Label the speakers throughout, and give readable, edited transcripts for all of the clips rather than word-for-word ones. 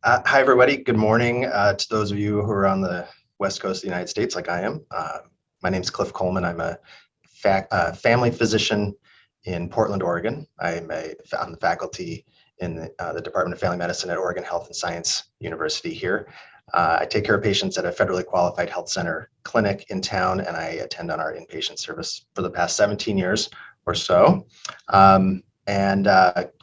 Speaker 1: Hi, everybody. Good morning to those of you who are on the West Coast of the United States, like I am. My name is Cliff Coleman. I'm a family physician in Portland, Oregon. I'm the faculty in the Department of Family Medicine at Oregon Health and Science University here. I take care of patients at a federally qualified health center clinic in town, and I attend on our inpatient service for the past 17 years or so.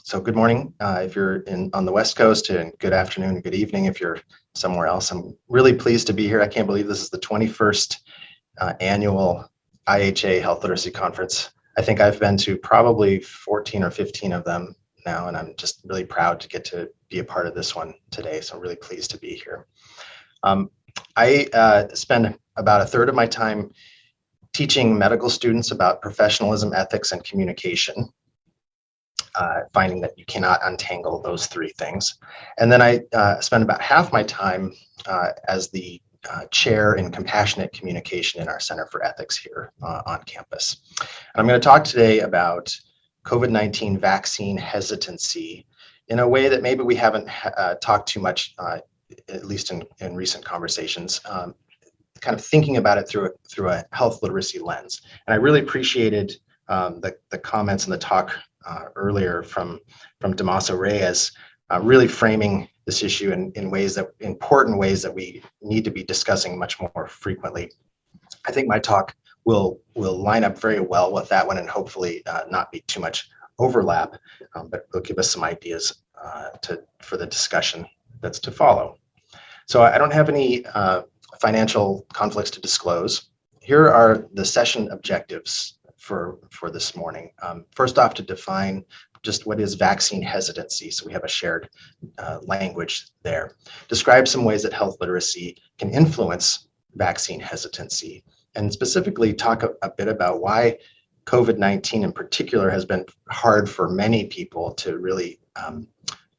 Speaker 1: So good morning if you're on the West Coast, and good afternoon and good evening if you're somewhere else. I'm really pleased to be here. I can't believe this is the 21st annual IHA Health Literacy Conference. I think I've been to probably 14 or 15 of them now, and I'm just really proud to get to be a part of this one today. So I'm really pleased to be here. I spend about a third of my time teaching medical students about professionalism, ethics, and communication. Finding that you cannot untangle those three things. And then I spend about half my time as the chair in compassionate communication in our Center for Ethics here on campus. And I'm going to talk today about COVID-19 vaccine hesitancy in a way that maybe we haven't talked too much, at least in recent conversations. Kind of thinking about it through a health literacy lens. And I really appreciated the comments and the talk earlier from Damaso Reyes, really framing this issue in important ways that we need to be discussing much more frequently. I think my talk will line up very well with that one and hopefully not be too much overlap, but will give us some ideas for the discussion that's to follow. So I don't have any financial conflicts to disclose. Here are the session objectives for this morning. First off, to define just what is vaccine hesitancy. So we have a shared language there. Describe some ways that health literacy can influence vaccine hesitancy, and specifically talk a bit about why COVID-19 in particular has been hard for many people to really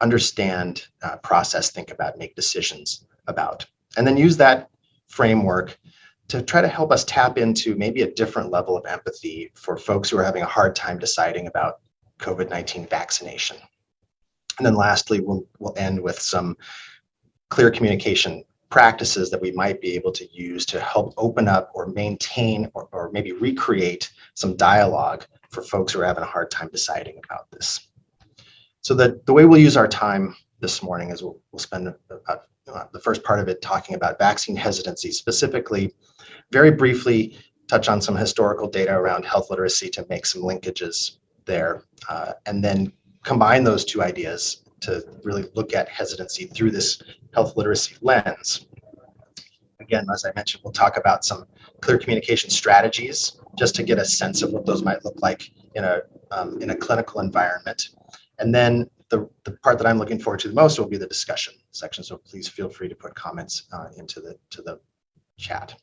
Speaker 1: understand, process, think about, make decisions about. And then use that framework to try to help us tap into maybe a different level of empathy for folks who are having a hard time deciding about COVID-19 vaccination. And then lastly, we'll end with some clear communication practices that we might be able to use to help open up or maintain or maybe recreate some dialogue for folks who are having a hard time deciding about this. So the way we'll use our time this morning is we'll spend the first part of it talking about vaccine hesitancy, specifically very briefly touch on some historical data around health literacy to make some linkages there, and then combine those two ideas to really look at hesitancy through this health literacy lens. Again, as I mentioned, we'll talk about some clear communication strategies just to get a sense of what those might look like in a clinical environment. And then the part that I'm looking forward to the most will be the discussion section. So please feel free to put comments into the chat.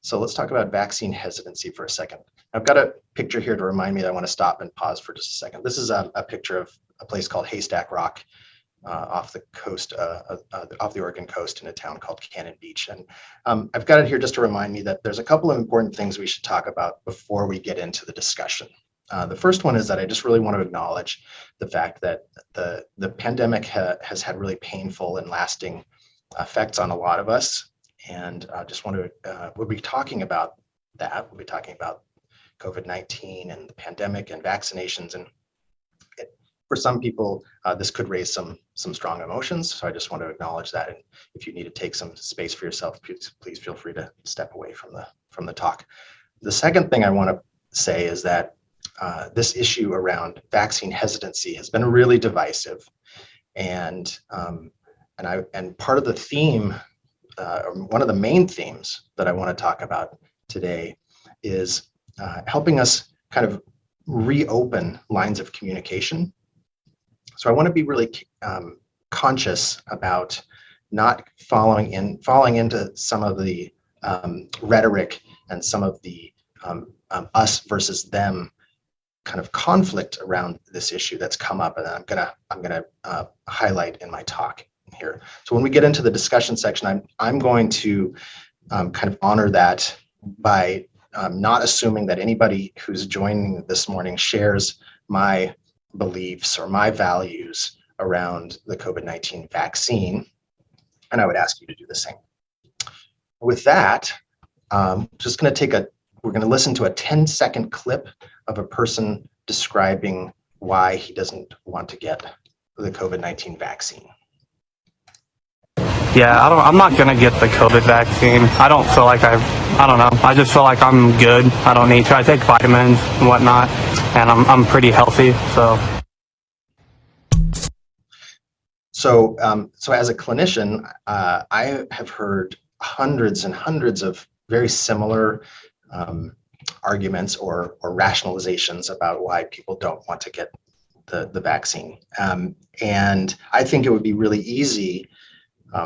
Speaker 1: So let's talk about vaccine hesitancy for a second. I've got a picture here to remind me that I want to stop and pause for just a second. This is a picture of a place called Haystack Rock off the coast, off the Oregon coast in a town called Cannon Beach. And I've got it here just to remind me that there's a couple of important things we should talk about before we get into the discussion. The first one is that I just really want to acknowledge the fact that the pandemic has had really painful and lasting effects on a lot of us. And I just want to, we'll be talking about that. We'll be talking about COVID-19 and the pandemic and vaccinations. And for some people, this could raise some strong emotions. So I just want to acknowledge that. And if you need to take some space for yourself, please feel free to step away from the talk. The second thing I want to say is that this issue around vaccine hesitancy has been really divisive. And part of the theme, one of the main themes that I want to talk about today is helping us kind of reopen lines of communication. So I want to be really conscious about not falling into some of the rhetoric and some of the us versus them kind of conflict around this issue that's come up, and I'm gonna highlight in my talk here. So when we get into the discussion section, I'm going to kind of honor that by not assuming that anybody who's joining this morning shares my beliefs or my values around the COVID-19 vaccine, and I would ask you to do the same. With that, we're going to listen to a 10-second clip of a person describing why he doesn't want to get the COVID-19 vaccine.
Speaker 2: Yeah, I'm not going to get the COVID vaccine. I don't feel like I don't know. I just feel like I'm good. I don't need to. I take vitamins and whatnot, and I'm pretty healthy, so.
Speaker 1: So as a clinician, I have heard hundreds and hundreds of very similar arguments or rationalizations about why people don't want to get the vaccine. And I think it would be really easy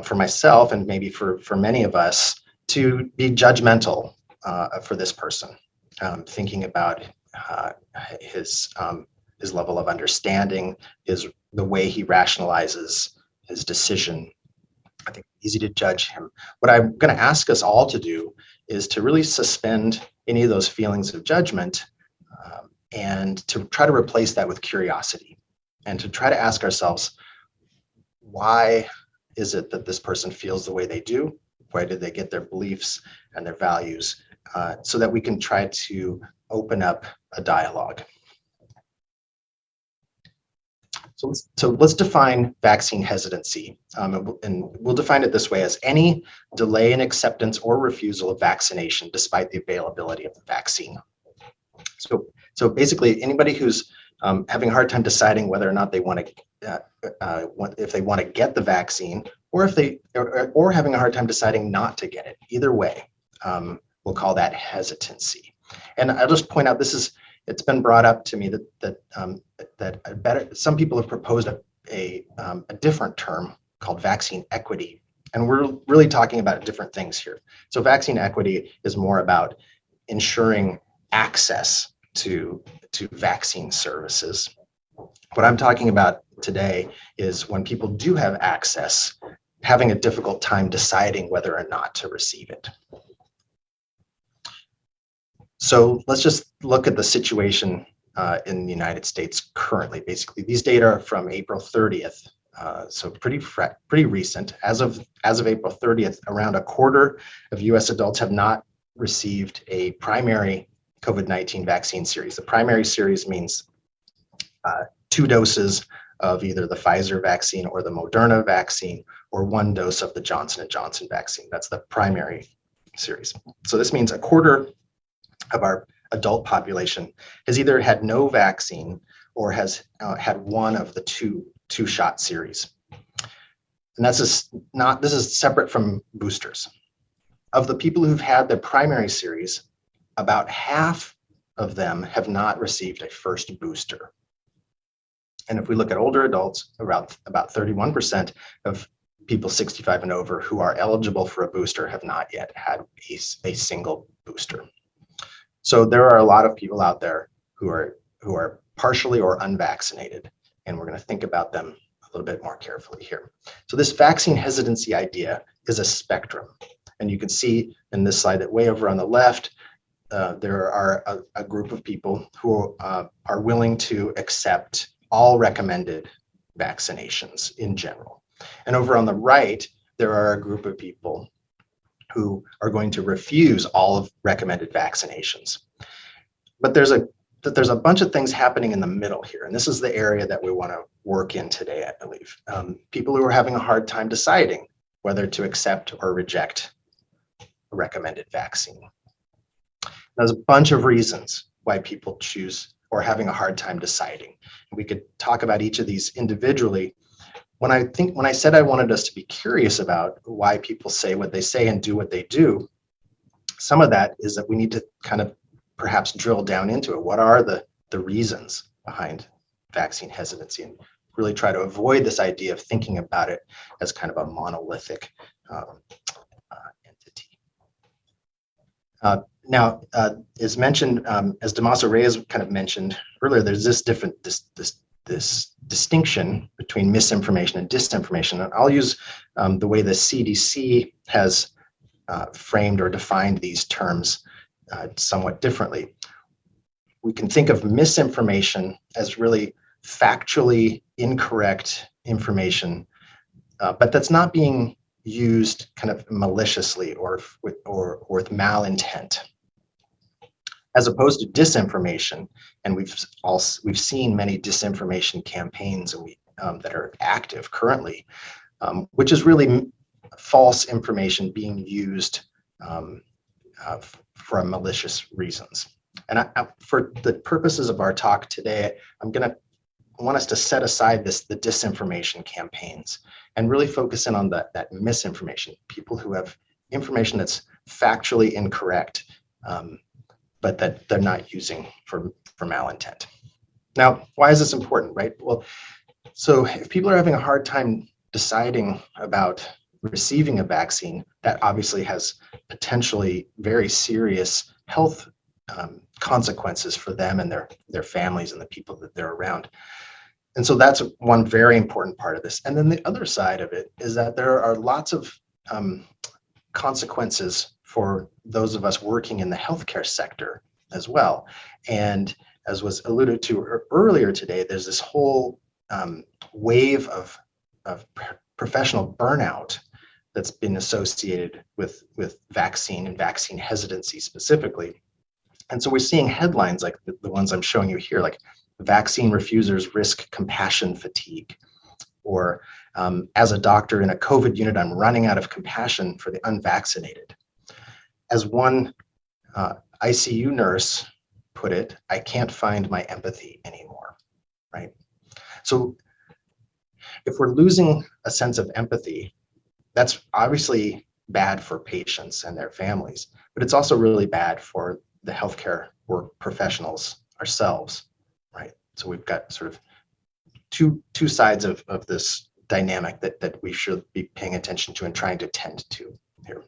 Speaker 1: for myself and maybe for many of us to be judgmental for this person, thinking about his level of understanding, the way he rationalizes his decision. I think it's easy to judge him. What I'm going to ask us all to do is to really suspend any of those feelings of judgment and to try to replace that with curiosity and to try to ask ourselves, why is it that this person feels the way they do? Where did they get their beliefs and their values? So that we can try to open up a dialogue. So let's define vaccine hesitancy, and we'll define it this way as any delay in acceptance or refusal of vaccination despite the availability of the vaccine. So basically, anybody who's having a hard time deciding whether or not they want to, if they want to get the vaccine, or if or having a hard time deciding not to get it. Either way, we'll call that hesitancy. And I'll just point out, it's been brought up to me that some people have proposed a different term called vaccine equity, and we're really talking about different things here. So vaccine equity is more about ensuring access to vaccine services. What I'm talking about today is when people do have access, having a difficult time deciding whether or not to receive it. So let's just look at the situation in the United States currently. Basically, these data are from April 30th, so pretty recent. As of April 30th, around a quarter of U.S. adults have not received a primary COVID-19 vaccine series. The primary series means 2 doses of either the Pfizer vaccine or the Moderna vaccine, or 1 dose of the Johnson & Johnson vaccine. That's the primary series. So this means a quarter of our adult population has either had no vaccine or has had one of the two-shot series. And this is separate from boosters. Of the people who've had their primary series, about half of them have not received a first booster. And if we look at older adults, about 31% of people 65 and over who are eligible for a booster have not yet had a single booster. So there are a lot of people out there who are partially or unvaccinated, and we're going to think about them a little bit more carefully here. So this vaccine hesitancy idea is a spectrum, and you can see in this slide that way over on the left, there are a group of people who are willing to accept all recommended vaccinations in general. And over on the right, there are a group of people who are going to refuse all of recommended vaccinations. But there's a bunch of things happening in the middle here, and this is the area that we want to work in today, I believe. People who are having a hard time deciding whether to accept or reject a recommended vaccine. There's a bunch of reasons why people choose or having a hard time deciding. We could talk about each of these individually. When I said I wanted us to be curious about why people say what they say and do what they do, some of that is that we need to kind of perhaps drill down into it. What are the reasons behind vaccine hesitancy, and really try to avoid this idea of thinking about it as kind of a monolithic entity. Now, as mentioned, as Damaso Reyes kind of mentioned earlier, there's this distinction between misinformation and disinformation. And I'll use the way the CDC has framed or defined these terms somewhat differently. We can think of misinformation as really factually incorrect information, but that's not being used kind of maliciously or with malintent, as opposed to disinformation. And we've seen many disinformation campaigns that are active currently, which is really false information being used for malicious reasons. And for the purposes of our talk today, I want us to set aside the disinformation campaigns and really focus in on that misinformation, people who have information that's factually incorrect, but that they're not using for malintent. Now, why is this important, right? Well, so if people are having a hard time deciding about receiving a vaccine, that obviously has potentially very serious health consequences for them and their families and the people that they're around. And so that's one very important part of this. And then the other side of it is that there are lots of consequences for those of us working in the healthcare sector as well. And as was alluded to earlier today, there's this whole wave of professional burnout that's been associated with vaccine and vaccine hesitancy specifically. And so we're seeing headlines like the ones I'm showing you here, like vaccine refusers risk compassion fatigue, or as a doctor in a COVID unit, I'm running out of compassion for the unvaccinated. As one ICU nurse put it, I can't find my empathy anymore, right? So if we're losing a sense of empathy, that's obviously bad for patients and their families, but it's also really bad for the healthcare work professionals ourselves, right? So we've got sort of two sides of this dynamic that we should be paying attention to and trying to tend to here.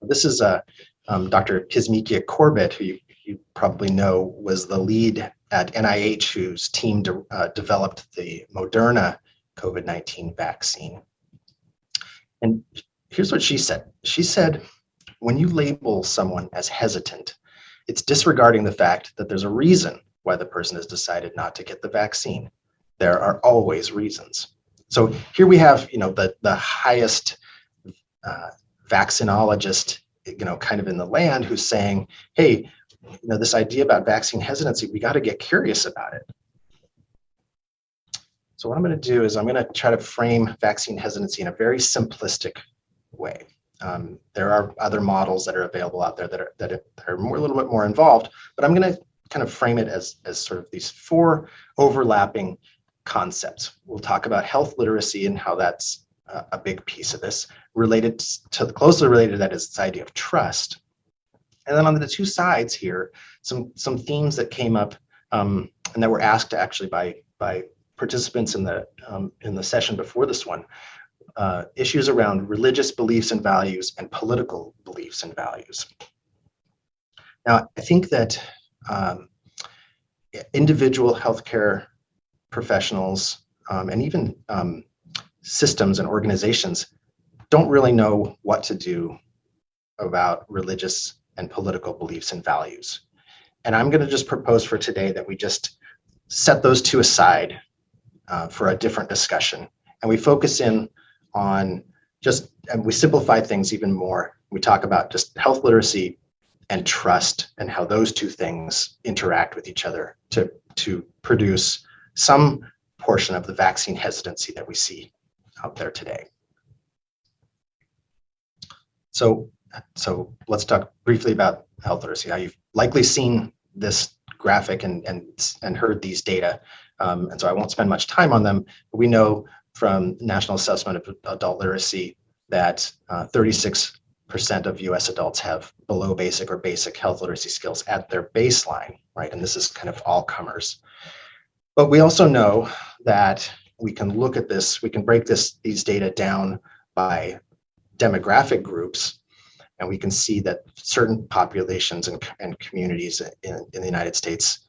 Speaker 1: This is Dr. Kizzmekia Corbett, who you probably know was the lead at NIH, whose team developed the Moderna COVID-19 vaccine. And here's what she said. She said, when you label someone as hesitant, it's disregarding the fact that there's a reason why the person has decided not to get the vaccine. There are always reasons. So here we have, the highest vaccinologist, kind of in the land, who's saying, hey, this idea about vaccine hesitancy, we got to get curious about it. So what I'm going to do is I'm going to try to frame vaccine hesitancy in a very simplistic way. There are other models that are available out there that are a little bit more involved, but I'm going to kind of frame it as sort of these four overlapping concepts. We'll talk about health literacy and how that's a big piece of this. Closely related to that is this idea of trust. And then on the two sides here, some themes that came up and that were asked actually by participants in the session before this one, issues around religious beliefs and values and political beliefs and values. Now, I think that individual healthcare professionals and even systems and organizations don't really know what to do about religious and political beliefs and values. And I'm going to just propose for today that we just set those two aside for a different discussion. And we focus in on and we simplify things even more. We talk about just health literacy and trust and how those two things interact with each other to produce some portion of the vaccine hesitancy that we see out there today. So let's talk briefly about health literacy. Now, you've likely seen this graphic and heard these data, and so I won't spend much time on them. But we know from National Assessment of Adult Literacy that 36% of US adults have below basic or basic health literacy skills at their baseline, right? And this is kind of all comers. But we also know that we can look at this, we can break these data down by demographic groups, and we can see that certain populations and communities in the United States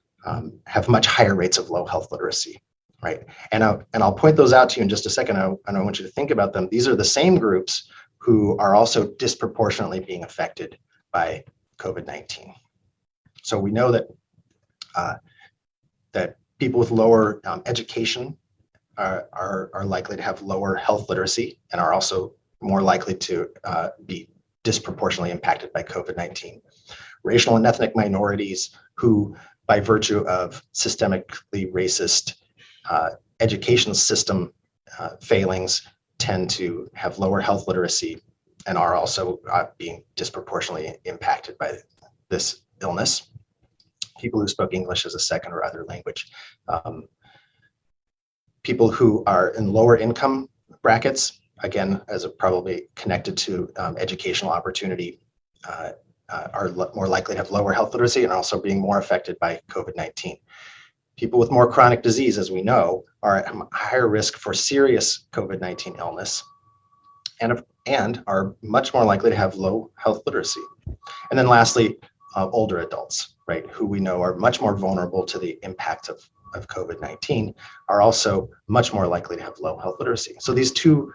Speaker 1: have much higher rates of low health literacy, right? And I'll point those out to you in just a second. I want you to think about them. These are the same groups who are also disproportionately being affected by COVID-19. So we know that that people with lower education are likely to have lower health literacy and are also more likely to be disproportionately impacted by COVID-19. Racial and ethnic minorities who, by virtue of systemically racist education system failings, tend to have lower health literacy and are also being disproportionately impacted by this illness. People who spoke English as a second or other language. People who are in lower income brackets, again, as probably connected to educational opportunity, are more likely to have lower health literacy and also being more affected by COVID-19. People with more chronic disease, as we know, are at higher risk for serious COVID-19 illness and are much more likely to have low health literacy. And then lastly, older adults, right, who we know are much more vulnerable to the impact of COVID-19, are also much more likely to have low health literacy. So these two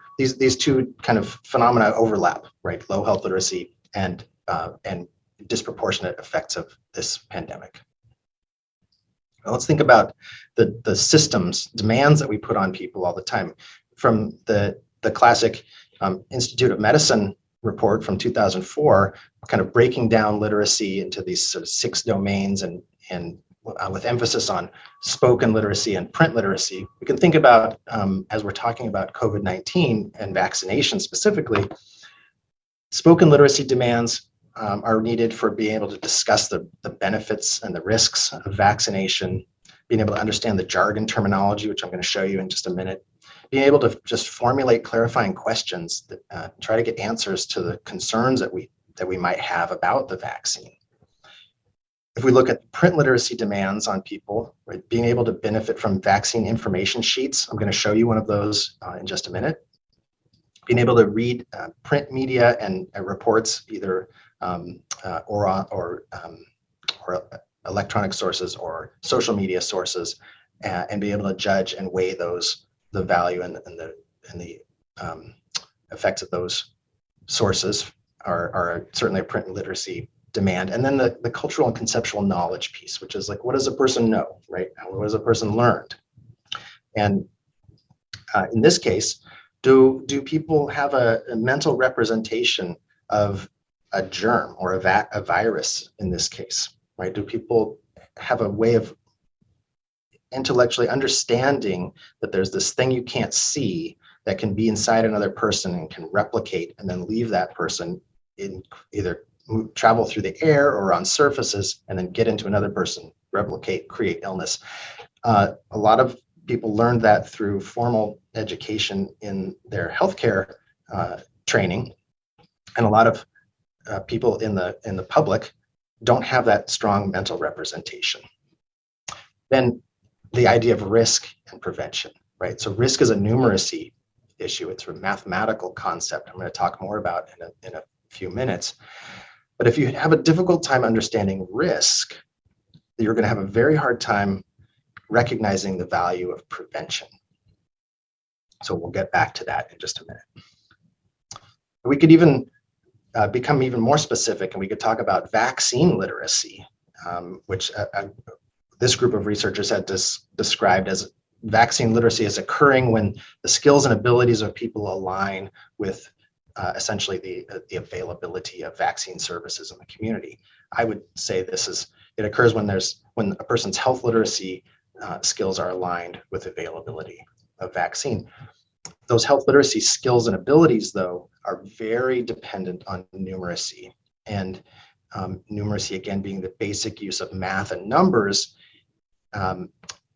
Speaker 1: kind of phenomena overlap, right? Low health literacy and disproportionate effects of this pandemic. Now let's think about the systems demands that we put on people all the time. From the classic Institute of Medicine report from 2004, kind of breaking down literacy into these sort of 6 domains and with emphasis on spoken literacy and print literacy. We can think about, as we're talking about COVID-19 and vaccination specifically, spoken literacy demands are needed for being able to discuss the benefits and the risks of vaccination, being able to understand the jargon terminology, which I'm going to show you in just a minute, being able to just formulate clarifying questions that try to get answers to the concerns that we might have about the vaccine. If we look at print literacy demands on people, right, being able to benefit from vaccine information sheets, I'm going to show you one of those in just a minute. Being able to read print media and reports, either or electronic sources or social media sources, and be able to judge and weigh the value and the effects of those sources are certainly a print literacy demand. And then the cultural and conceptual knowledge piece, which is like, what does a person know, right? What has a person learned? And in this case, do people have a mental representation of a germ or a virus in this case, right? Do people have a way of intellectually understanding that there's this thing you can't see that can be inside another person and can replicate and then leave that person in either travel through the air or on surfaces and then get into another person, replicate, create illness? A lot of people learned that through formal education in their healthcare training, and a lot of people in the public don't have that strong mental representation. Then the idea of risk and prevention, right? So risk is a numeracy issue. It's a mathematical concept I'm going to talk more about in a few minutes. But if you have a difficult time understanding risk, you're going to have a very hard time recognizing the value of prevention. So we'll get back to that in just a minute. We could even become even more specific, and we could talk about vaccine literacy, which this group of researchers had described as vaccine literacy as occurring when the skills and abilities of people align with essentially the availability of vaccine services in the community. I would say it occurs when a person's health literacy skills are aligned with availability of vaccine. Those health literacy skills and abilities, though, are very dependent on numeracy. And numeracy, again, being the basic use of math and numbers,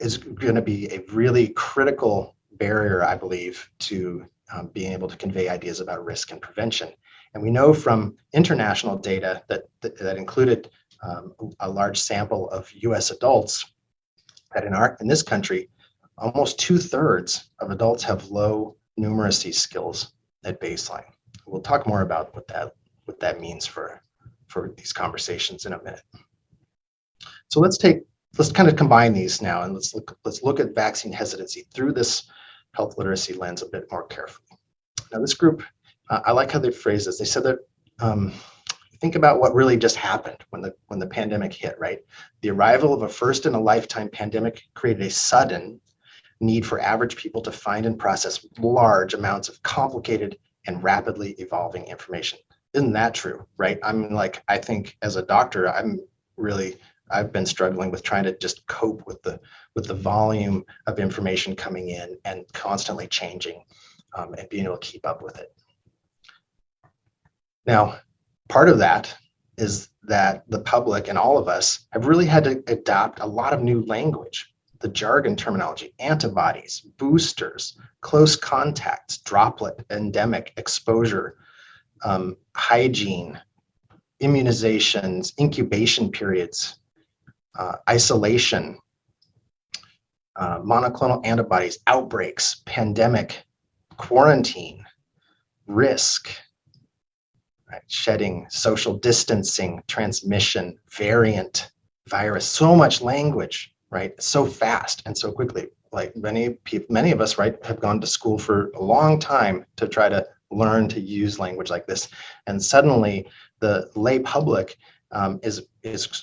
Speaker 1: is going to be a really critical barrier, I believe, to being able to convey ideas about risk and prevention. And we know from international data that included a large sample of US adults that in this country, almost 2/3 of adults have low numeracy skills at baseline. We'll talk more about what that means for these conversations in a minute. So let's kind of combine these now, and let's look at vaccine hesitancy through this health literacy lens a bit more carefully. Now, this group, I like how they phrase this. They said that think about what really just happened when the pandemic hit, right? The arrival of a first in a lifetime pandemic created a sudden, need for average people to find and process large amounts of complicated and rapidly evolving information. Isn't that true, right? I think as a doctor, I've been struggling with trying to just cope with the volume of information coming in and constantly changing, and being able to keep up with it. Now, part of that is that the public and all of us have really had to adopt a lot of new language, the jargon terminology, antibodies, boosters, close contacts, droplet, endemic, exposure, hygiene, immunizations, incubation periods, isolation, monoclonal antibodies, outbreaks, pandemic, quarantine, risk, right? Shedding, social distancing, transmission, variant, virus, so much language, right? So fast and so quickly. Like many of us, right, have gone to school for a long time to try to learn to use language like this. And suddenly the lay public is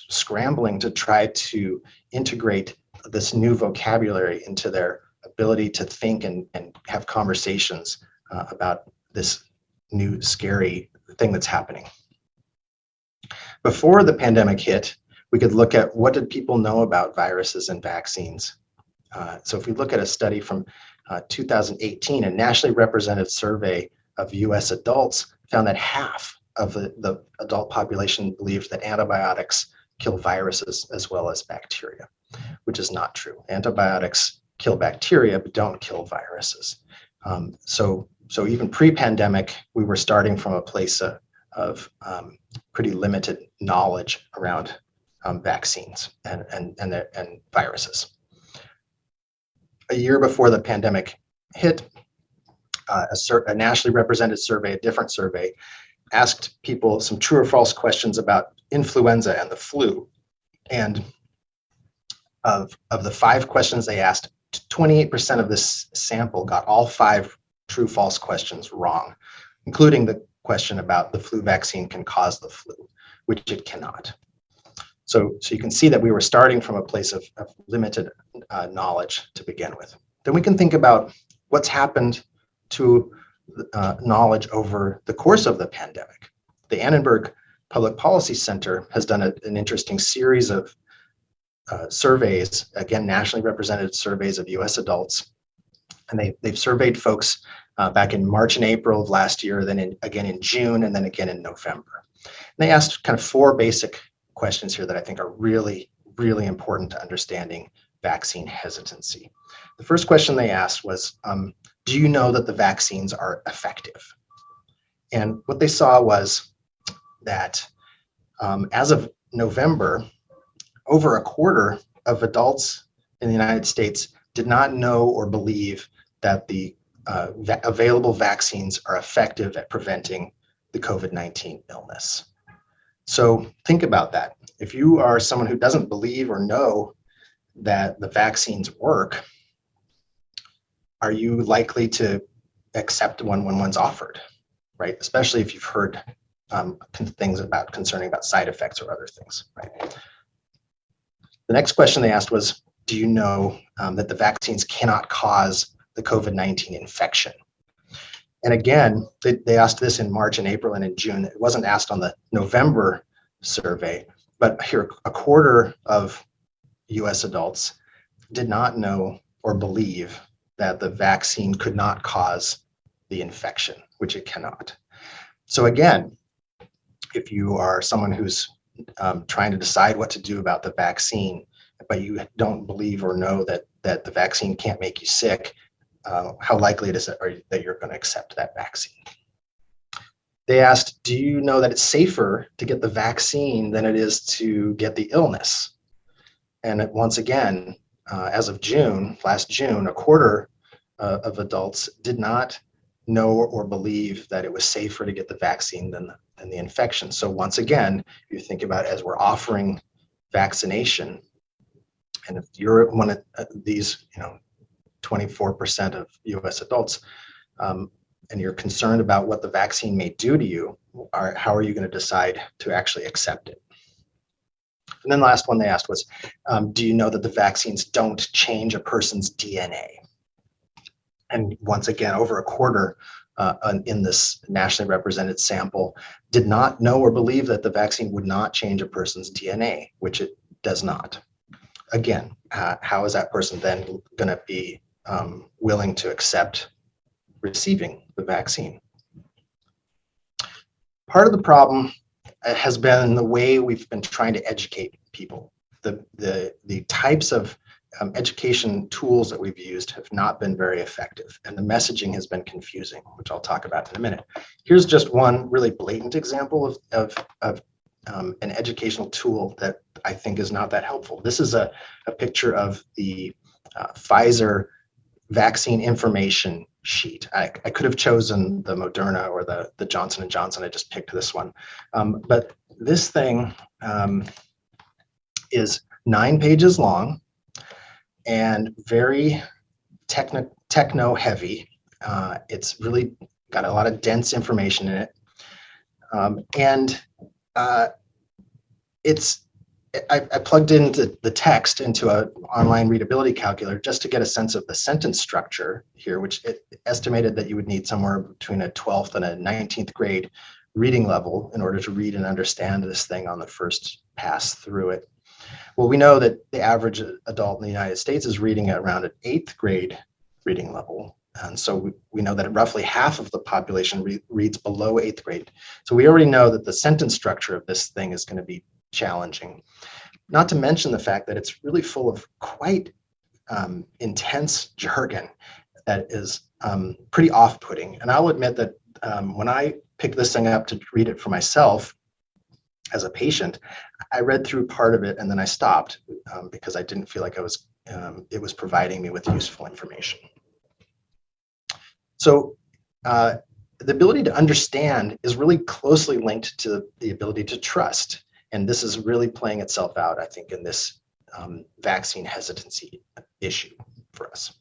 Speaker 1: scrambling to try to integrate this new vocabulary into their ability to think and have conversations about this new scary thing that's happening. Before the pandemic hit, we could look at what did people know about viruses and vaccines. So if we look at a study from 2018, a nationally represented survey of US adults found that half of the adult population believed that antibiotics kill viruses as well as bacteria, which is not true. Antibiotics kill bacteria, but don't kill viruses. So even pre-pandemic, we were starting from a place of pretty limited knowledge around vaccines and viruses. A year before the pandemic hit, a nationally represented survey, a different survey, asked people some true or false questions about influenza and the flu. And of the 5 questions they asked, 28% of this sample got all 5 true false questions wrong, including the question about the flu vaccine can cause the flu, which it cannot. So you can see that we were starting from a place of limited knowledge to begin with. Then we can think about what's happened to knowledge over the course of the pandemic. The Annenberg Public Policy Center has done an interesting series of surveys, again, nationally represented surveys of US adults. And they've surveyed folks back in March and April of last year, then again in June, and then again in November. And they asked kind of 4 basic questions here that I think are really, really important to understanding vaccine hesitancy. The first question they asked was, do you know that the vaccines are effective? And what they saw was that as of November, over a quarter of adults in the United States did not know or believe that the available vaccines are effective at preventing the COVID-19 illness. So think about that. If you are someone who doesn't believe or know that the vaccines work, are you likely to accept one when one's offered, right? Especially if you've heard things concerning about side effects or other things, right? The next question they asked was, do you know that the vaccines cannot cause the COVID-19 infection? And again, they asked this in March and April and in June. It wasn't asked on the November survey, but here a quarter of US adults did not know or believe that the vaccine could not cause the infection, which it cannot. So again, if you are someone who's trying to decide what to do about the vaccine, but you don't believe or know that the vaccine can't make you sick, how likely it is that you're going to accept that vaccine? They asked, do you know that it's safer to get the vaccine than it is to get the illness? And once again, as of last June, a quarter of adults did not know or believe that it was safer to get the vaccine than the infection. So once again, you think about as we're offering vaccination, and if you're one of these, 24% of US adults, and you're concerned about what the vaccine may do to you, how are you going to decide to actually accept it? And then the last one they asked was, do you know that the vaccines don't change a person's DNA? And once again, over a quarter in this nationally represented sample did not know or believe that the vaccine would not change a person's DNA, which it does not. Again, how is that person then going to be willing to accept receiving the vaccine? Part of the problem has been the way we've been trying to educate people. The types of education tools that we've used have not been very effective, and the messaging has been confusing, which I'll talk about in a minute. Here's just one really blatant example of an educational tool that I think is not that helpful. This is a picture of the Pfizer vaccine information sheet. I could have chosen the Moderna or the Johnson & Johnson. I just picked this one. But this thing is 9 pages long and very techno heavy. It's really got a lot of dense information in it. I plugged into the text into an online readability calculator just to get a sense of the sentence structure here, which it estimated that you would need somewhere between a 12th and a 19th grade reading level in order to read and understand this thing on the first pass through it. Well, we know that the average adult in the United States is reading at around an 8th grade reading level. And so we know that roughly half of the population reads below 8th grade. So we already know that the sentence structure of this thing is going to be challenging. Not to mention the fact that it's really full of quite intense jargon that is pretty off-putting. And I'll admit that when I picked this thing up to read it for myself as a patient, I read through part of it and then I stopped because I didn't feel like it was providing me with useful information. So the ability to understand is really closely linked to the ability to trust. And this is really playing itself out, I think, in this vaccine hesitancy issue for us.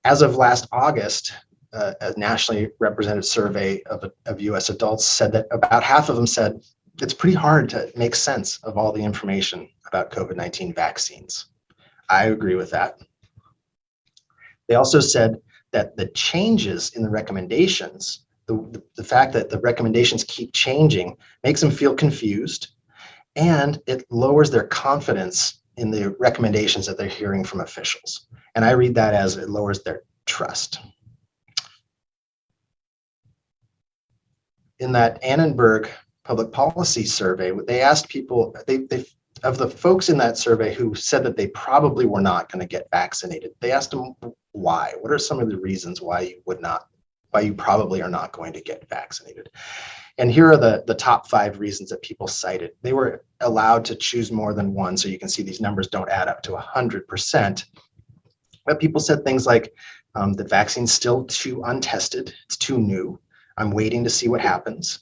Speaker 1: As of last August, a nationally represented survey of US adults said that about half of them said it's pretty hard to make sense of all the information about COVID-19 vaccines. I agree with that. They also said that the changes in the recommendations, the fact that the recommendations keep changing makes them feel confused, and it lowers their confidence in the recommendations that they're hearing from officials. And I read that as it lowers their trust. In that Annenberg public policy survey, they asked people, of the folks in that survey who said that they probably were not going to get vaccinated, they asked them why. What are some of the reasons why you probably are not going to get vaccinated? And here are the top 5 reasons that people cited. They were allowed to choose more than one, so you can see these numbers don't add up to 100%. But people said things like, the vaccine's still too untested, it's too new, I'm waiting to see what happens.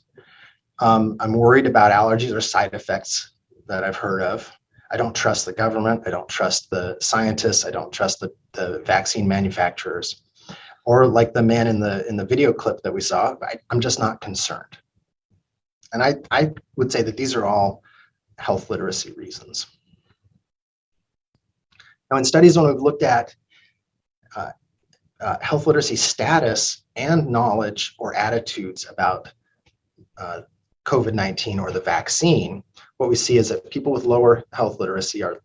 Speaker 1: I'm worried about allergies or side effects that I've heard of. I don't trust the government, I don't trust the scientists, I don't trust the vaccine manufacturers. Or like the man in the video clip that we saw, I'm just not concerned. And I would say that these are all health literacy reasons. Now, in studies when we've looked at health literacy status and knowledge or attitudes about COVID-19 or the vaccine, what we see is that people with lower health literacy are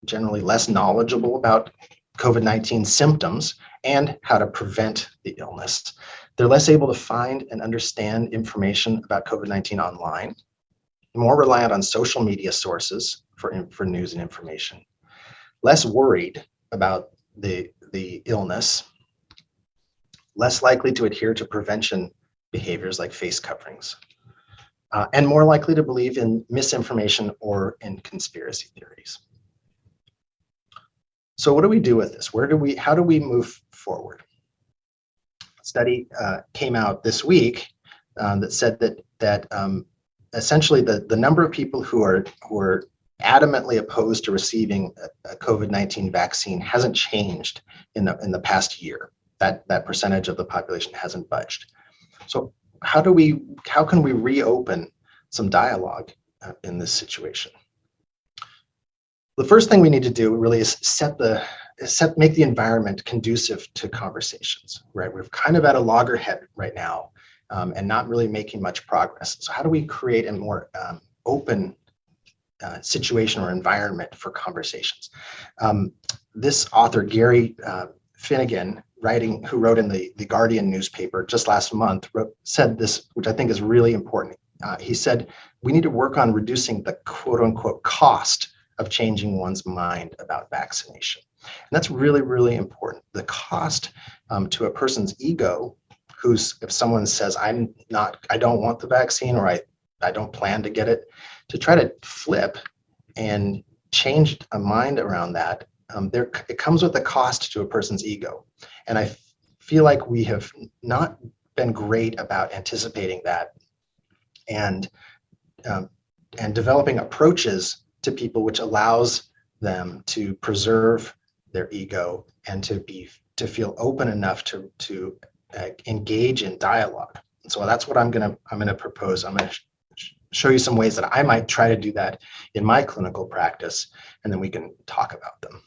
Speaker 1: generally less knowledgeable about COVID-19 symptoms and how to prevent the illness. They're less able to find and understand information about COVID-19 online, more reliant on social media sources for news and information, less worried about the illness, less likely to adhere to prevention behaviors like face coverings, and more likely to believe in misinformation or in conspiracy theories. So what do we do with this? How do we move forward? A study came out this week that said that essentially the number of people who are adamantly opposed to receiving a COVID-19 vaccine hasn't changed in the past year. That percentage of the population hasn't budged. So how can we reopen some dialogue in this situation? The first thing we need to do really is make the environment conducive to conversations, right? We're kind of at a loggerhead right now, and not really making much progress. So how do we create a more open situation or environment for conversations? This author, Gary Finnegan, who wrote in the Guardian newspaper just last month, said this, which I think is really important. He said, we need to work on reducing the quote unquote cost of changing one's mind about vaccination. And that's really, really important. The cost to a person's ego, if someone says, I don't want the vaccine, or I don't plan to get it, to try to flip and change a mind around that, it comes with a cost to a person's ego. And I feel like we have not been great about anticipating that and developing approaches to people which allows them to preserve their ego and to feel open enough to engage in dialogue. And so that's what I'm gonna propose. I'm gonna show you some ways that I might try to do that in my clinical practice, and then we can talk about them.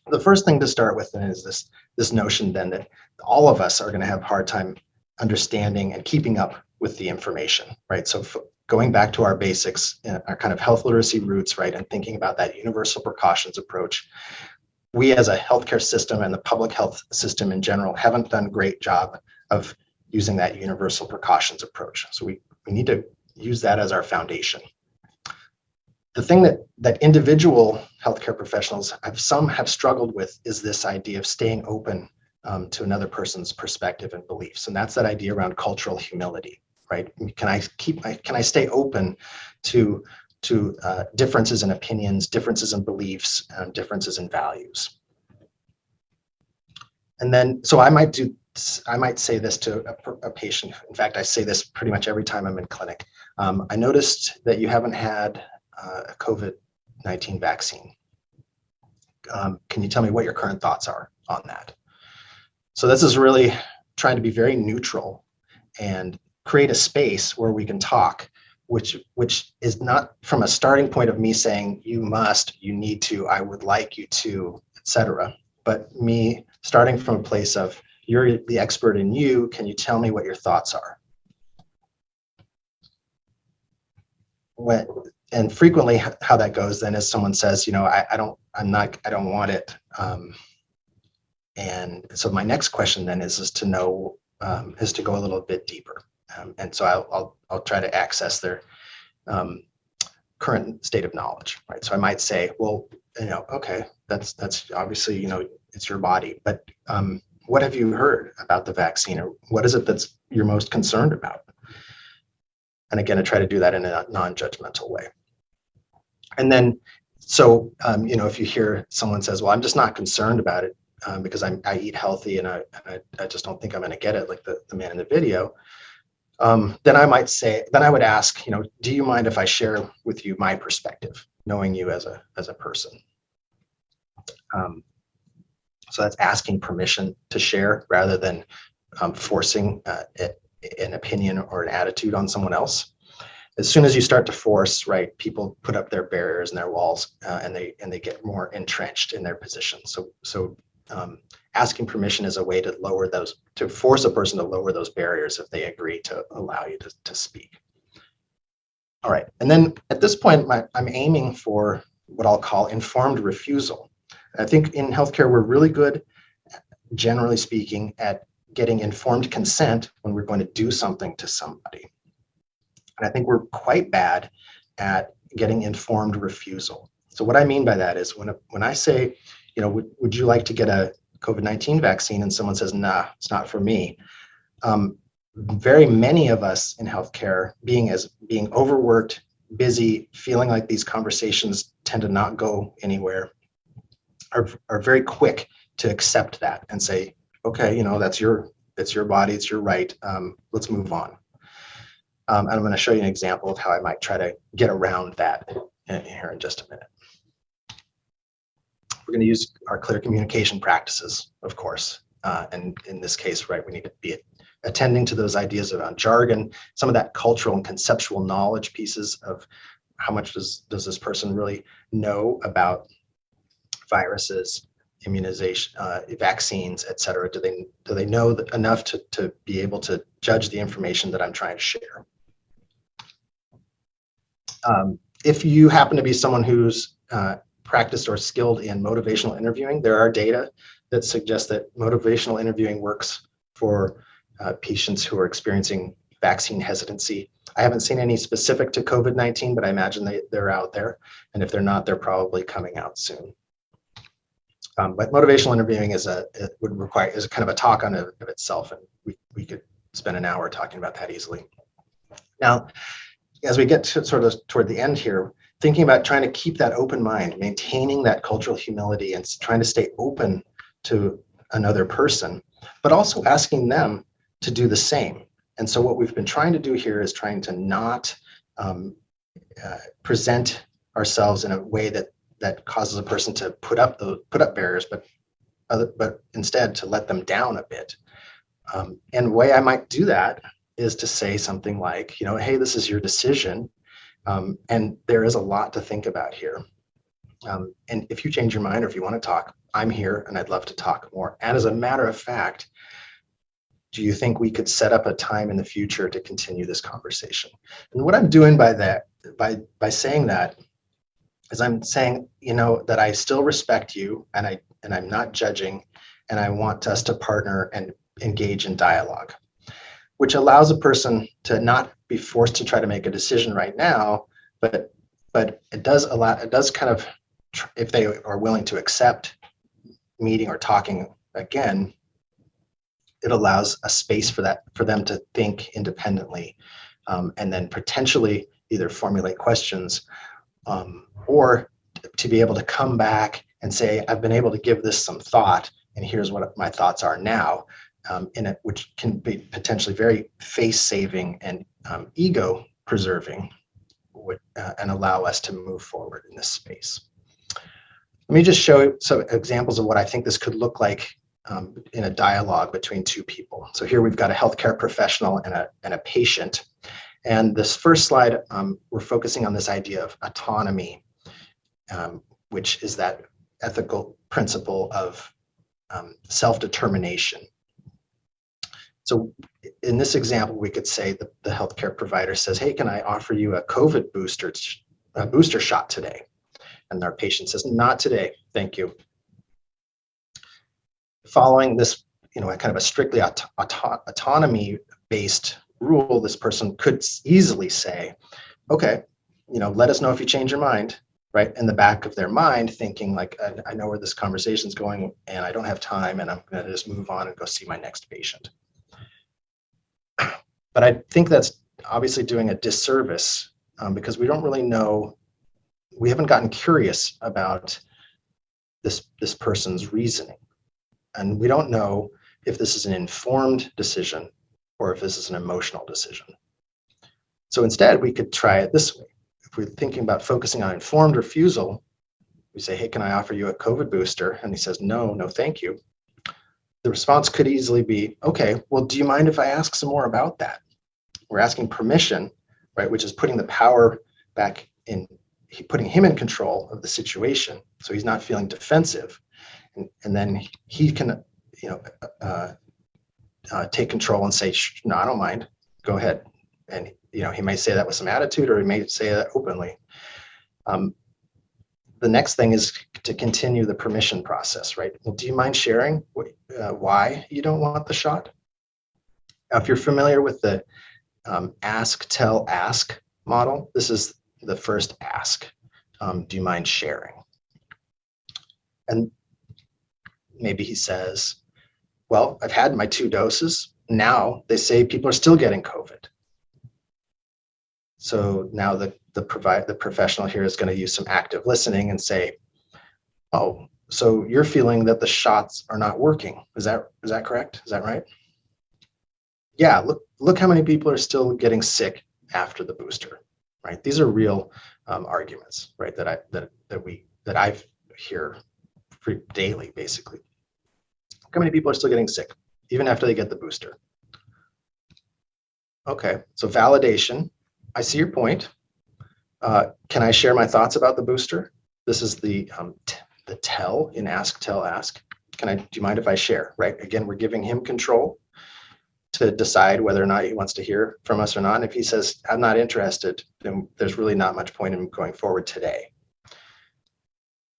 Speaker 1: The first thing to start with then is this notion then that all of us are going to have a hard time understanding and keeping up with the information, right? So going back to our basics, our kind of health literacy roots, right, and thinking about that universal precautions approach, we as a healthcare system and the public health system in general haven't done a great job of using that universal precautions approach. So we need to use that as our foundation. The thing that individual healthcare professionals have struggled with is this idea of staying open to another person's perspective and beliefs, and that's that idea around cultural humility, right? Can I stay open to differences in opinions, differences in beliefs, differences in values? And then, so I might say this to a patient. In fact, I say this pretty much every time I'm in clinic. I noticed that you haven't had a COVID-19 vaccine. Can you tell me what your current thoughts are on that? So this is really trying to be very neutral and create a space where we can talk, which is not from a starting point of me saying, you must, you need to, I would like you to, etc. But me starting from a place of, you're the expert in you, can you tell me what your thoughts are? And frequently how that goes then is someone says, I don't want it. And so my next question then is to know, is to go a little bit deeper. And so I'll try to access their current state of knowledge, right? So I might say, well, okay, that's obviously, it's your body, but what have you heard about the vaccine, or what is it that's you're most concerned about? And again, I try to do that in a non-judgmental way. And then, so, if you hear someone says, well, I'm just not concerned about it because I eat healthy and I just don't think I'm going to get it, like the man in the video, then I would ask, do you mind if I share with you my perspective, knowing you as a person? So that's asking permission to share rather than forcing an opinion or an attitude on someone else. As soon as you start to force, right, people put up their barriers and their walls, and they get more entrenched in their position. So asking permission is a way to force a person to lower those barriers if they agree to allow you to speak. All right, and then at this point, I'm aiming for what I'll call informed refusal. I think in healthcare, we're really good, generally speaking, at getting informed consent when we're going to do something to somebody. And I think we're quite bad at getting informed refusal. So what I mean by that is when I say, would you like to get a COVID-19 vaccine, and someone says, nah, it's not for me. Very many of us in healthcare, being overworked, busy, feeling like these conversations tend to not go anywhere, are very quick to accept that and say, okay, it's your body, it's your right. Let's move on. And I'm going to show you an example of how I might try to get around that here in just a minute. We're going to use our clear communication practices, of course. And in this case, right, we need to be attending to those ideas around jargon, some of that cultural and conceptual knowledge pieces of how much does this person really know about viruses, immunization, vaccines, et cetera? Do they know enough to be able to judge the information that I'm trying to share? If you happen to be someone who's practiced or skilled in motivational interviewing, there are data that suggest that motivational interviewing works for patients who are experiencing vaccine hesitancy. I haven't seen any specific to COVID-19, but I imagine they're out there. And if they're not, they're probably coming out soon. But motivational interviewing is kind of a talk on of itself, and we could spend an hour talking about that easily. Now, as we get to sort of toward the end here, thinking about trying to keep that open mind, maintaining that cultural humility, and trying to stay open to another person, but also asking them to do the same. And so what we've been trying to do here is trying to not present ourselves in a way that causes a person to put up barriers, but instead to let them down a bit. And the way I might do that is to say something like, hey, this is your decision, and there is a lot to think about here. And if you change your mind or if you want to talk, I'm here and I'd love to talk more. And as a matter of fact, do you think we could set up a time in the future to continue this conversation? And what I'm doing by that, by saying that, is I'm saying, that I still respect you and I'm not judging, and I want us to partner and engage in dialogue, which allows a person to not be forced to try to make a decision right now, but it does kind of, if they are willing to accept meeting or talking again, it allows a space for them to think independently, and then potentially either formulate questions, or to be able to come back and say, I've been able to give this some thought, and here's what my thoughts are now, which can be potentially very face-saving and ego-preserving, and allow us to move forward in this space. Let me just show some examples of what I think this could look like in a dialogue between two people. So here we've got a healthcare professional and a patient. And this first slide, we're focusing on this idea of autonomy, which is that ethical principle of self-determination. So in this example, we could say that the healthcare provider says, hey, can I offer you a COVID booster shot today? And our patient says, not today, thank you. Following this, kind of a strictly autonomy-based rule, this person could easily say, okay, let us know if you change your mind, right? In the back of their mind, thinking like, I know where this conversation's going and I don't have time, and I'm going to just move on and go see my next patient. But I think that's obviously doing a disservice, because we don't really know, we haven't gotten curious about this person's reasoning. And we don't know if this is an informed decision or if this is an emotional decision. So instead, we could try it this way. If we're thinking about focusing on informed refusal, we say, hey, can I offer you a COVID booster? And he says, no, thank you. The response could easily be, okay, well, do you mind if I ask some more about that? We're asking permission, right, which is putting the power back in, putting him in control of the situation, so he's not feeling defensive. And then he can, take control and say, no, I don't mind, go ahead. And, he may say that with some attitude, or he may say that openly. The next thing is to continue the permission process, right? Well, do you mind sharing why you don't want the shot? Now, if you're familiar with the ask, tell, ask model, this is the first ask. Do you mind sharing? And maybe he says, well, I've had my 2 doses. Now they say people are still getting COVID. So now the professional here is going to use some active listening and say, oh, so you're feeling that the shots are not working. Is that correct? Is that right? Yeah, look how many people are still getting sick after the booster, right? These are real arguments, right? That I hear daily, basically. Look how many people are still getting sick, even after they get the booster. Okay, so validation. I see your point. Can I share my thoughts about the booster? This is the tell in ask, tell, ask. Do you mind if I share, right? Again, we're giving him control to decide whether or not he wants to hear from us or not. And if he says, I'm not interested, then there's really not much point in going forward today.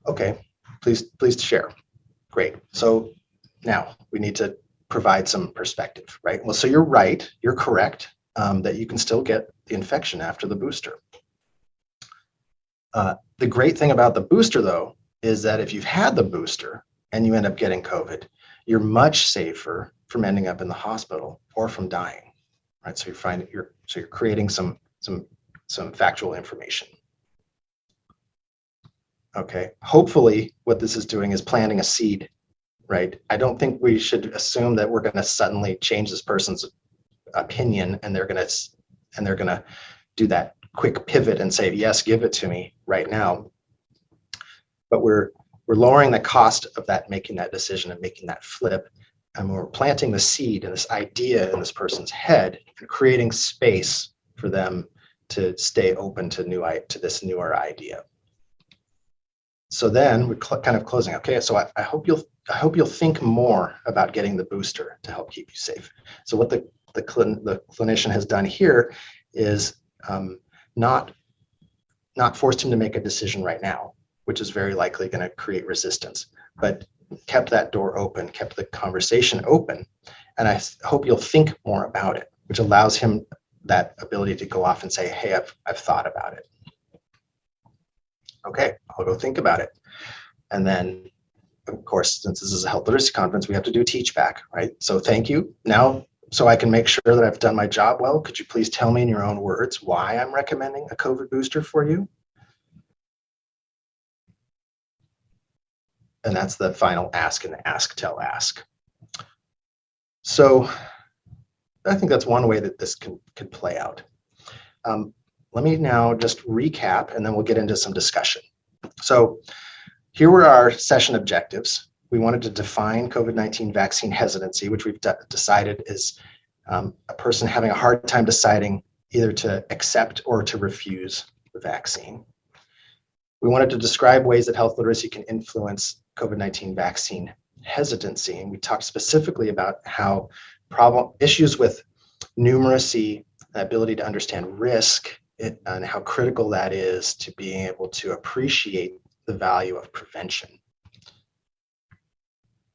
Speaker 1: Okay, please share. Great. So now we need to provide some perspective, right? Well, so you're right, you're correct that you can still get the infection after the booster. The great thing about the booster, though, is that if you've had the booster and you end up getting COVID, you're much safer from ending up in the hospital or from dying, right? So you're creating some factual information. Okay. Hopefully, what this is doing is planting a seed, right? I don't think we should assume that we're going to suddenly change this person's opinion and they're going to do that quick pivot and say, yes, give it to me right now. But we're lowering the cost of that, making that decision and making that flip. And we're planting the seed and this idea in this person's head and creating space for them to stay open to this newer idea. So then we're kind of closing. Okay, so I hope you'll think more about getting the booster to help keep you safe. So what the clinician has done here is not forced him to make a decision right now, which is very likely going to create resistance, but kept that door open, kept the conversation open. And I hope you'll think more about it, which allows him that ability to go off and say, hey, I've thought about it. Okay, I'll go think about it. And then, of course, since this is a health literacy conference, we have to do teach back, right? So thank you. Now, so I can make sure that I've done my job well, could you please tell me in your own words why I'm recommending a COVID booster for you? And that's the final ask and ask, tell, ask. So I think that's one way that this could play out. Let me now just recap and then we'll get into some discussion. So here were our session objectives. We wanted to define COVID-19 vaccine hesitancy, which we've decided is a person having a hard time deciding either to accept or to refuse the vaccine. We wanted to describe ways that health literacy can influence COVID-19 vaccine hesitancy. And we talked specifically about how issues with numeracy, the ability to understand risk, and how critical that is to being able to appreciate the value of prevention.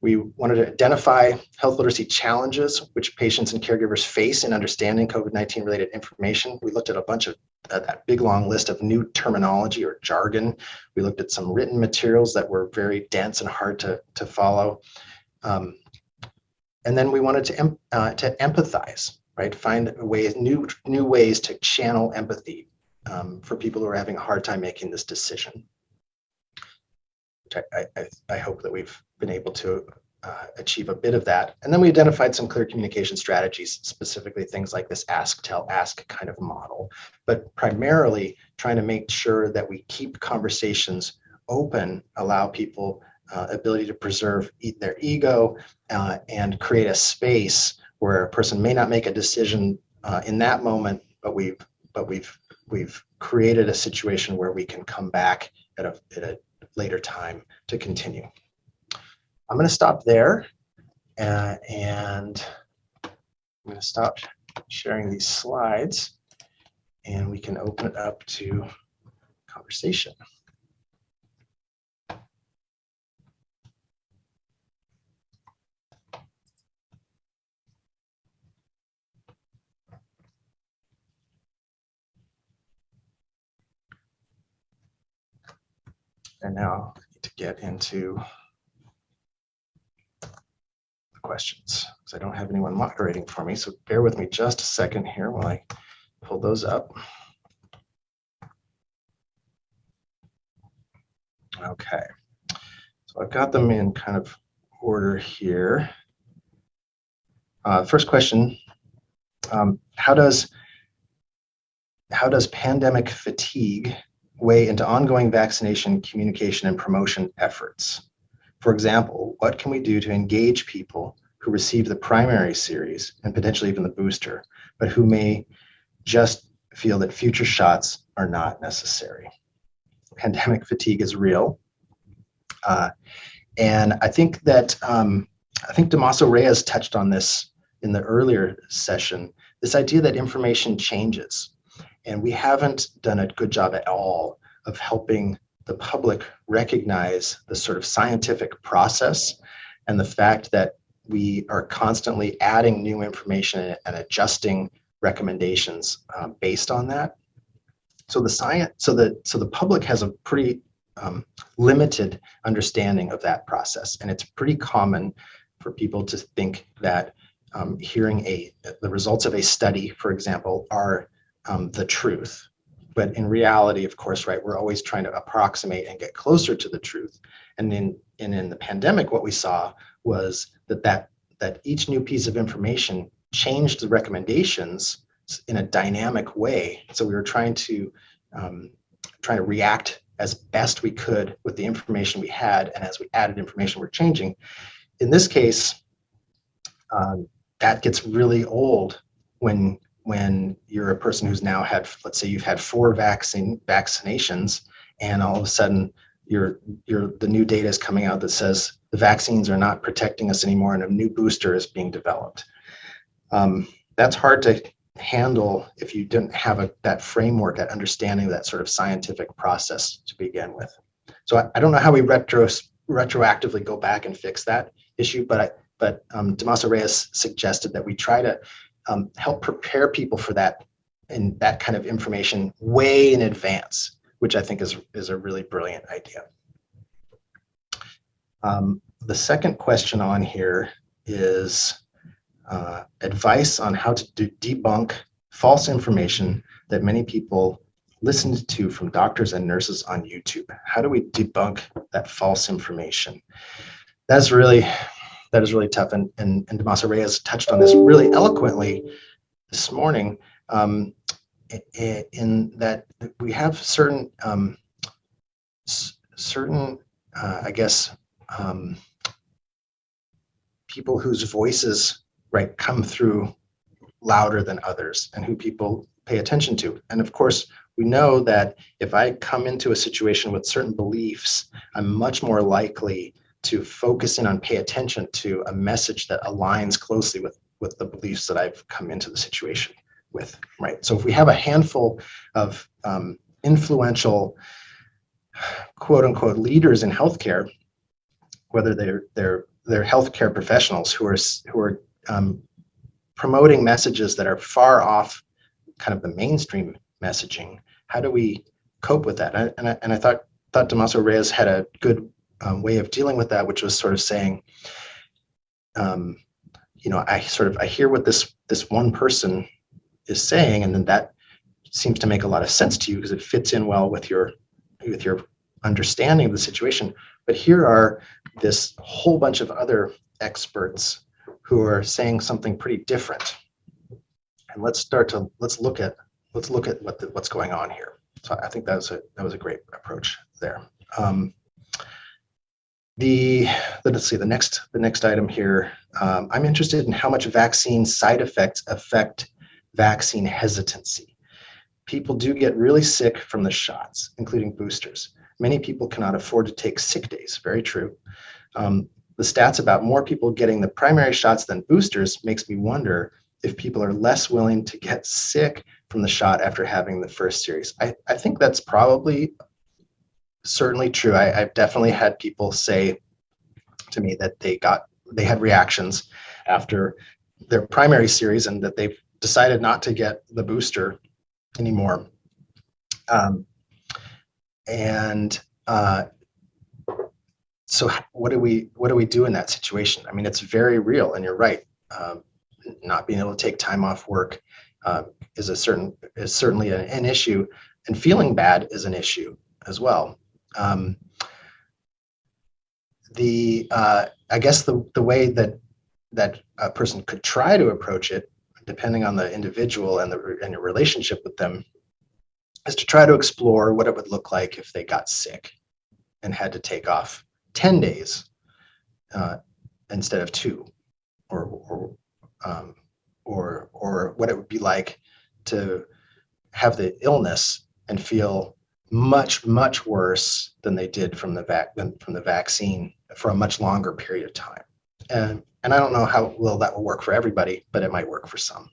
Speaker 1: We wanted to identify health literacy challenges which patients and caregivers face in understanding COVID-19 related information. We looked at a bunch of that big long list of new terminology or jargon. We looked at some written materials that were very dense and hard to follow. And then we wanted to empathize, right? Find ways, new ways to channel empathy for people who are having a hard time making this decision. Which I hope that we've been able to achieve a bit of that. And then we identified some clear communication strategies, specifically things like this ask, tell, ask kind of model, but primarily trying to make sure that we keep conversations open, allow people ability to preserve their ego and create a space where a person may not make a decision in that moment, but we've created a situation where we can come back at a later time to continue. I'm going to stop there and I'm going to stop sharing these slides and we can open it up to conversation. And now I need to get into the questions because I don't have anyone moderating for me. So bear with me just a second here while I pull those up. Okay, so I've got them in kind of order here. First question, how does pandemic fatigue weigh into ongoing vaccination, communication, and promotion efforts? For example, what can we do to engage people who receive the primary series and potentially even the booster, but who may just feel that future shots are not necessary. Pandemic fatigue is real. And I think that, I think Damaso Reyes touched on this in the earlier session, this idea that information changes. And we haven't done a good job at all of helping the public recognize the sort of scientific process and the fact that we are constantly adding new information and adjusting recommendations based on that. So the public has a pretty limited understanding of that process, and it's pretty common for people to think that hearing the results of a study, for example, are the truth. But in reality, of course, right, we're always trying to approximate and get closer to the truth. And in the pandemic, what we saw was that each new piece of information changed the recommendations in a dynamic way. So we were trying to react as best we could with the information we had, and as we added information, we're changing. In this case, that gets really old when you're a person who's now had, let's say you've had 4 vaccinations, and all of a sudden the new data is coming out that says the vaccines are not protecting us anymore, and a new booster is being developed. That's hard to handle if you didn't have that framework, that understanding, that sort of scientific process to begin with. So I don't know how we retroactively go back and fix that issue, but Damaso Reyes suggested that we try to help prepare people for that, and that kind of information way in advance, which I think is a really brilliant idea. The second question on here is advice on how to debunk false information that many people listened to from doctors and nurses on YouTube. How do we debunk that false information? That is really tough, and Damaso Reyes touched on this really eloquently this morning, in that we have certain I guess people whose voices, right, come through louder than others, and who people pay attention to. And of course, we know that if I come into a situation with certain beliefs, I'm much more likely to focus in on, pay attention to a message that aligns closely with the beliefs that I've come into the situation with, right? So if we have a handful of influential, quote unquote, leaders in healthcare, whether they're healthcare professionals who are promoting messages that are far off kind of the mainstream messaging, how do we cope with that? And I thought Damaso Reyes had a good way of dealing with that, which was sort of saying, I hear what this one person is saying, and then that seems to make a lot of sense to you because it fits in well with your understanding of the situation. But here are this whole bunch of other experts who are saying something pretty different, and let's look at what's going on here. So I think that was a great approach there. Let's see, the next item here. I'm interested in how much vaccine side effects affect vaccine hesitancy. People do get really sick from the shots, including boosters. Many people cannot afford to take sick days. Very true. The stats about more people getting the primary shots than boosters makes me wonder if people are less willing to get sick from the shot after having the first series. I think that's probably certainly true. I've definitely had people say to me that they had reactions after their primary series and that they've decided not to get the booster anymore. So what do we do in that situation? I mean, it's very real, and you're right. Not being able to take time off work is certainly an issue, and feeling bad is an issue as well. I guess the way that a person could try to approach it, depending on the individual and your relationship with them, is to try to explore what it would look like if they got sick and had to take off 10 days instead of 2, or what it would be like to have the illness and feel much, much worse than they did from the vaccine for a much longer period of time. And I don't know how well that will work for everybody, but it might work for some.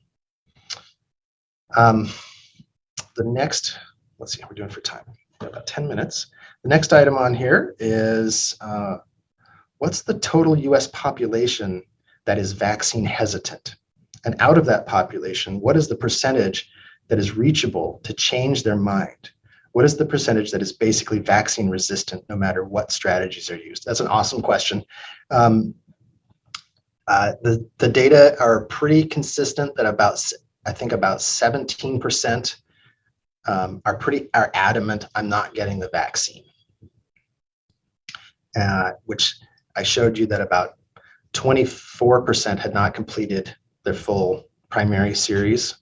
Speaker 1: The next, let's see how we're doing for time. We've got about 10 minutes. The next item on here is what's the total US population that is vaccine hesitant? And out of that population, what is the percentage that is reachable to change their mind? What is the percentage that is basically vaccine resistant no matter what strategies are used? That's an awesome question. The data are pretty consistent that I think about 17% are adamant, I'm not getting the vaccine. Which I showed you that about 24% had not completed their full primary series.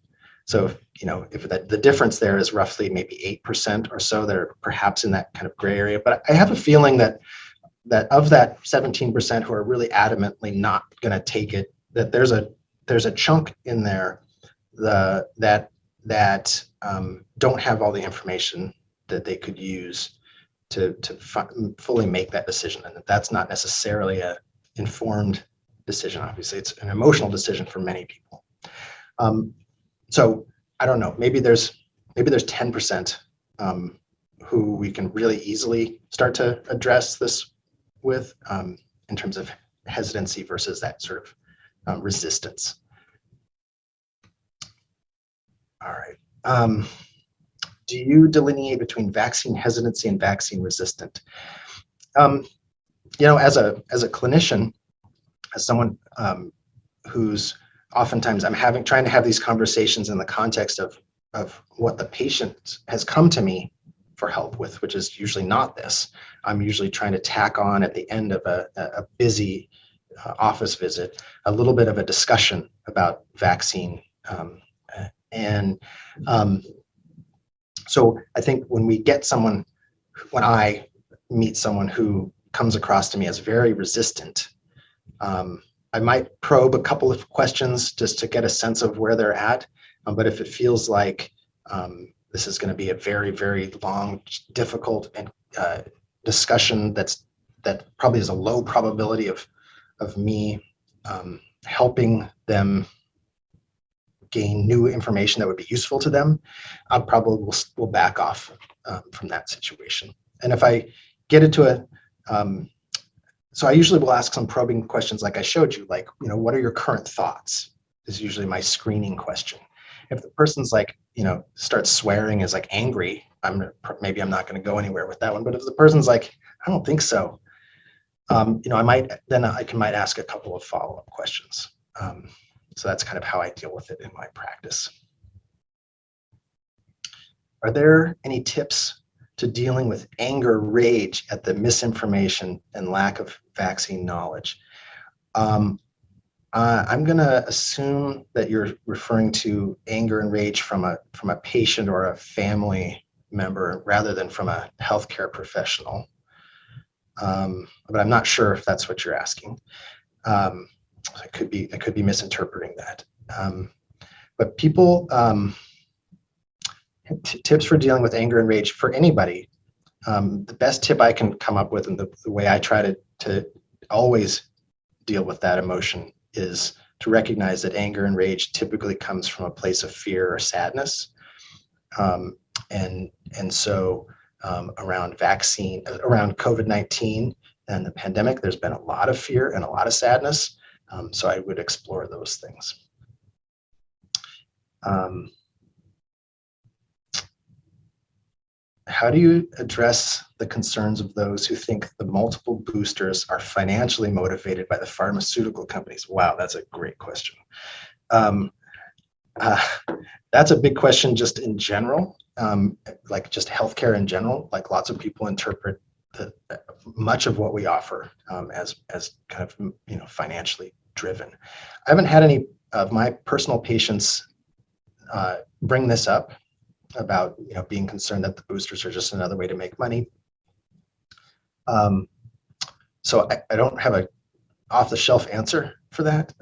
Speaker 1: So, if the difference there is roughly maybe 8% or so that are perhaps in that kind of gray area. But I have a feeling that of that 17% who are really adamantly not going to take it, that there's a chunk in there that don't have all the information that they could use to fully make that decision, and that's not necessarily a informed decision. Obviously, it's an emotional decision for many people. So I don't know. Maybe there's 10% who we can really easily start to address this with in terms of hesitancy versus that sort of resistance. All right. Do you delineate between vaccine hesitancy and vaccine resistant? As a clinician, as someone who's oftentimes trying to have these conversations in the context of what the patient has come to me for help with, which is usually not this. I'm usually trying to tack on at the end of a busy office visit a little bit of a discussion about vaccine. So I think when I meet someone who comes across to me as very resistant, I might probe a couple of questions just to get a sense of where they're at. But if it feels like this is going to be a very, very long, difficult discussion that probably is a low probability of me helping them gain new information that would be useful to them, I probably will back off from that situation. And if I get into so I usually will ask some probing questions like I showed you, like, what are your current thoughts? Is usually my screening question. If the person's like, starts swearing, is like angry, maybe I'm not going to go anywhere with that one. But if the person's like, I don't think so, I might ask a couple of follow-up questions. So that's kind of how I deal with it in my practice. Are there any tips to dealing with anger, rage at the misinformation and lack of vaccine knowledge? I'm going to assume that you're referring to anger and rage from a patient or a family member rather than from a healthcare professional. But I'm not sure if that's what you're asking. I could be misinterpreting that. But people, tips for dealing with anger and rage for anybody. The best tip I can come up with, and the way I try to always deal with that emotion, is to recognize that anger and rage typically comes from a place of fear or sadness. And so around COVID-19 and the pandemic, there's been a lot of fear and a lot of sadness. So I would explore those things. How do you address the concerns of those who think the multiple boosters are financially motivated by the pharmaceutical companies? Wow, that's a great question. That's a big question just in general, like just healthcare in general. Like lots of people interpret much of what we offer as kind of financially driven. I haven't had any of my personal patients bring this up about being concerned that the boosters are just another way to make money. So I don't have a off-the-shelf answer for that.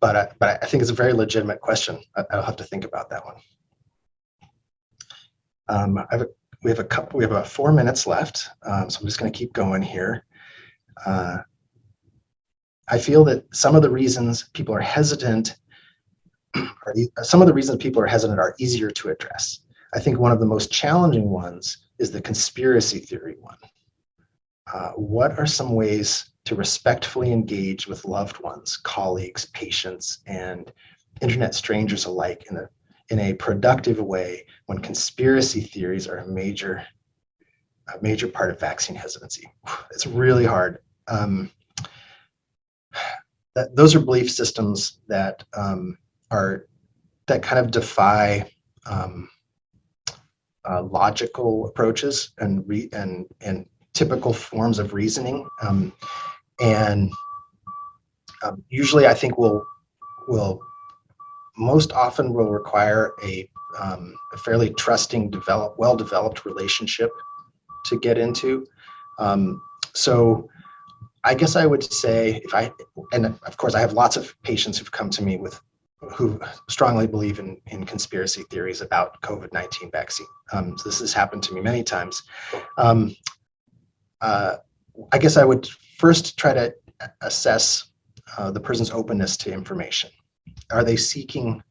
Speaker 1: but I think it's a very legitimate question. I'll have to think about that one. We have about 4 minutes left, so I'm just going to keep going here. I feel that some of the reasons people are hesitant are easier to address. I think one of the most challenging ones is the conspiracy theory one. What are some ways to respectfully engage with loved ones, colleagues, patients, and internet strangers alike in a productive way when conspiracy theories are a major part of vaccine hesitancy? It's really hard. Those are belief systems that that kind of defy logical approaches and typical forms of reasoning, and usually I think will most often will require a fairly trusting, well-developed relationship to get into. So I guess I would say and of course I have lots of patients who've come to me who strongly believe in conspiracy theories about COVID-19 vaccine. So this has happened to me many times. I guess I would first try to assess the person's openness to information. Are they seeking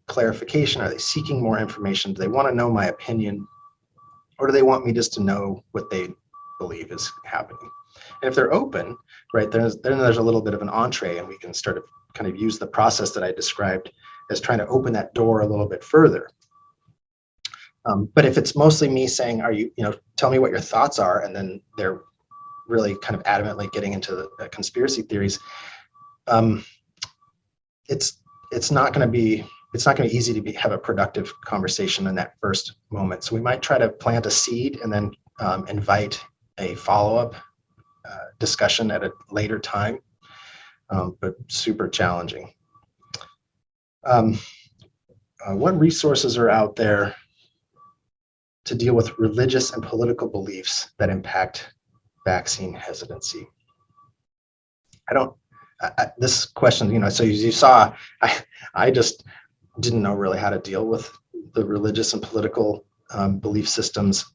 Speaker 1: clarification? Are they seeking more information? Do they want to know my opinion? Or do they want me just to know what they believe is happening? And if they're open, right, then there's a little bit of an entree, and we can start to kind of use the process that I described as trying to open that door a little bit further. But if it's mostly me saying, tell me what your thoughts are, and then they're really kind of adamantly getting into the conspiracy theories, it's not going to be easy to have a productive conversation in that first moment. So we might try to plant a seed and then invite a follow-up discussion at a later time, but super challenging. What resources are out there to deal with religious and political beliefs that impact vaccine hesitancy? This question, so as you saw, I just didn't know really how to deal with the religious and political belief systems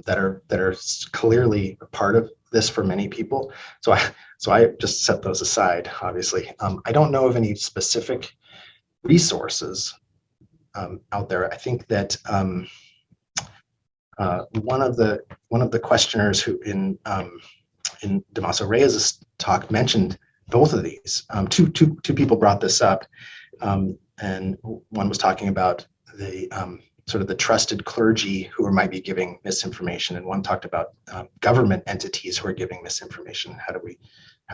Speaker 1: that are clearly a part of this for many people. So I just set those aside, obviously. I don't know of any specific resources out there. I think that one of the questioners who in Damaso Reyes' talk mentioned both of these. Two people brought this up, and one was talking about the sort of the trusted clergy who might be giving misinformation, and one talked about government entities who are giving misinformation. How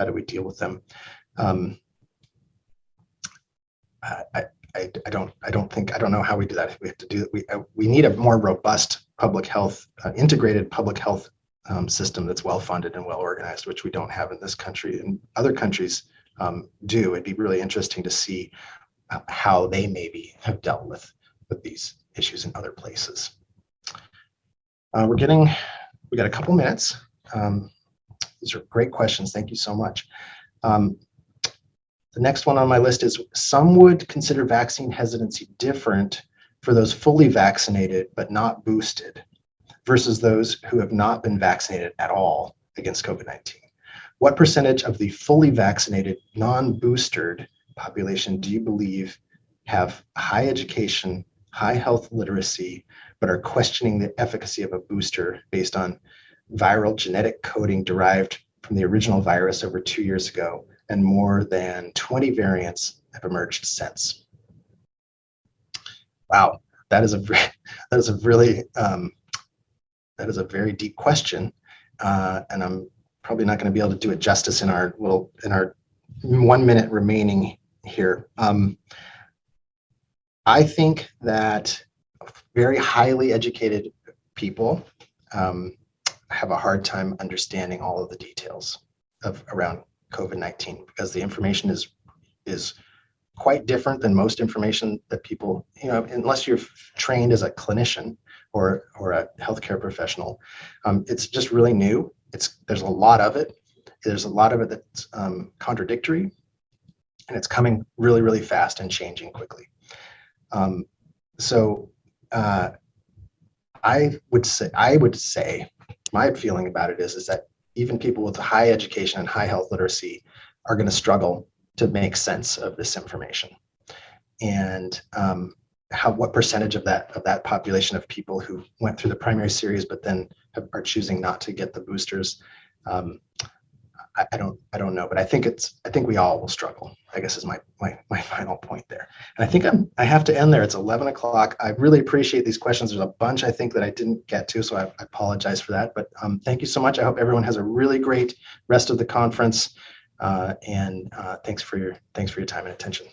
Speaker 1: do we deal with them? I don't know how we do that. We have to do we need a more robust public health, integrated public health system that's well funded and well organized, which we don't have in this country, and other countries do. It'd be really interesting to see how they maybe have dealt with these issues in other places. We got a couple minutes. These are great questions. Thank you so much. The next one on my list is, some would consider vaccine hesitancy different for those fully vaccinated but not boosted versus those who have not been vaccinated at all against COVID-19. What percentage of the fully vaccinated, non-boosted population do you believe have high education, high health literacy, but are questioning the efficacy of a booster based on viral genetic coding derived from the original virus over 2 years ago, and more than 20 variants have emerged since? Wow, that is a very deep question, and I'm probably not going to be able to do it justice in our 1 minute remaining here. I think that very highly educated people have a hard time understanding all of the details around COVID-19, because the information is quite different than most information that people, unless you're trained as a clinician or a healthcare professional, it's just really new. There's a lot of it. There's a lot of it that's contradictory. and it's coming really, really fast and changing quickly. So I would say my feeling about it is that even people with high education and high health literacy are going to struggle to make sense of this information. And what percentage of that population of people who went through the primary series but then are choosing not to get the boosters, I don't know, but I think we all will struggle, I guess, is my final point there. And I think I have to end there. It's 11 o'clock. I really appreciate these questions. There's a bunch I think that I didn't get to, so I apologize for that. But thank you so much. I hope everyone has a really great rest of the conference. And thanks for your time and attention.